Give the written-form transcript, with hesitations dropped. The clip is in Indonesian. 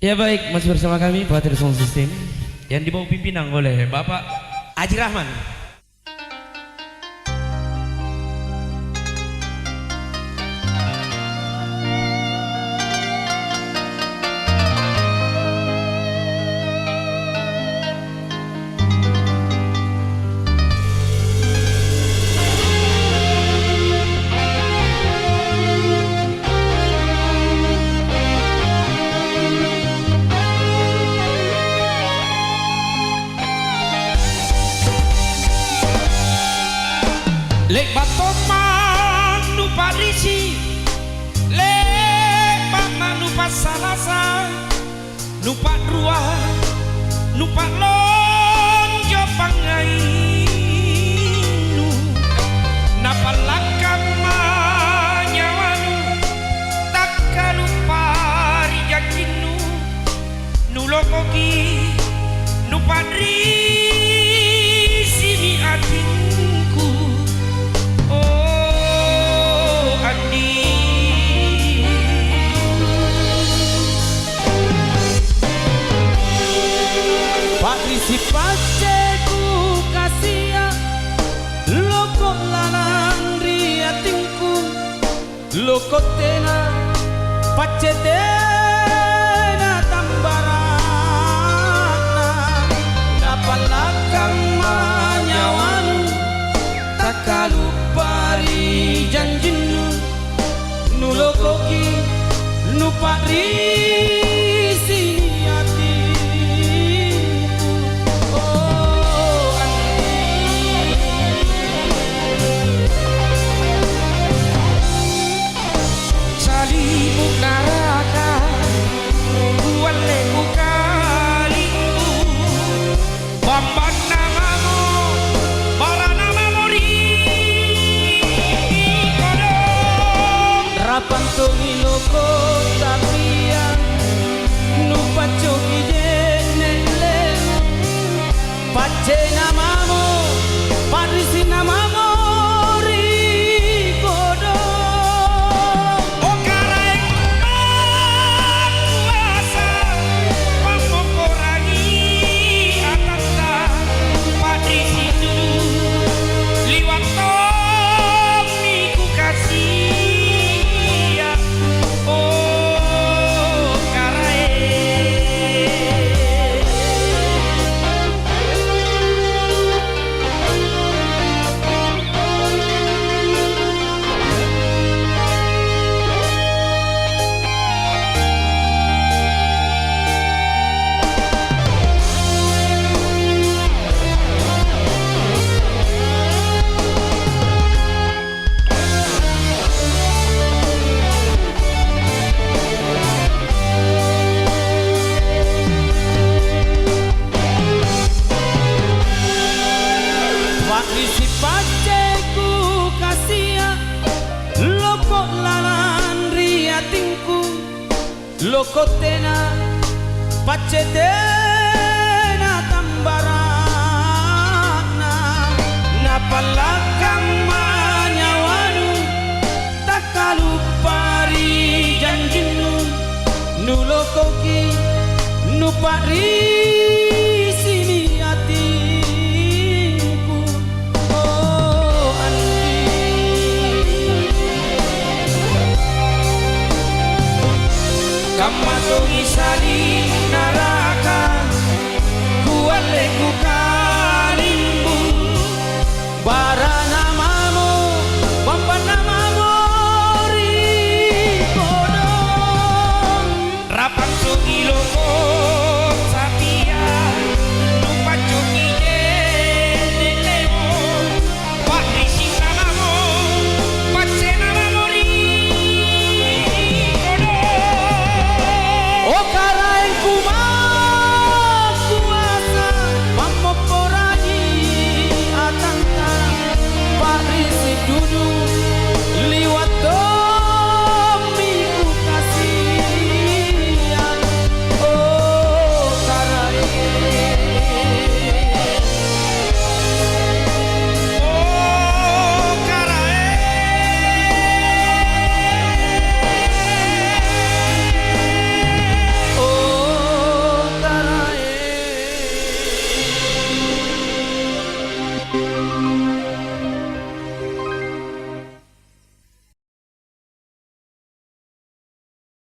Ya baik, masih bersama kami Batir Sound System yang dibawa pimpinan oleh Bapak Haji Rahman. Lek batoman nu parisi, lek mama nu pasalasa, nu padrua, nu palonjo pangainu, napalakam nyawanu, takkalu pari yakinu, nu lokoki, nu padri sini atinku. Si paceku kasia loko lanang riatinku loko tena pacetena tambarana napalakang manyawanu takalu pari janjinu nu lokoki nu pari Pantongi loko tapian nu pacoki jenele pace namamu parisi namamu rigodo Okareng kuasa pamokorangi atasa parisi dulu liwat tomiku kasih. Si paceku kasia loko lanan riatinku loko tena pacetena tambarana napalakang manyawanu takalu pari janjinu nu lokoki nu pari Kamatungi sari naraka kuale kukarimbu barana mamo pampana mamo rikodong rapan sungi loko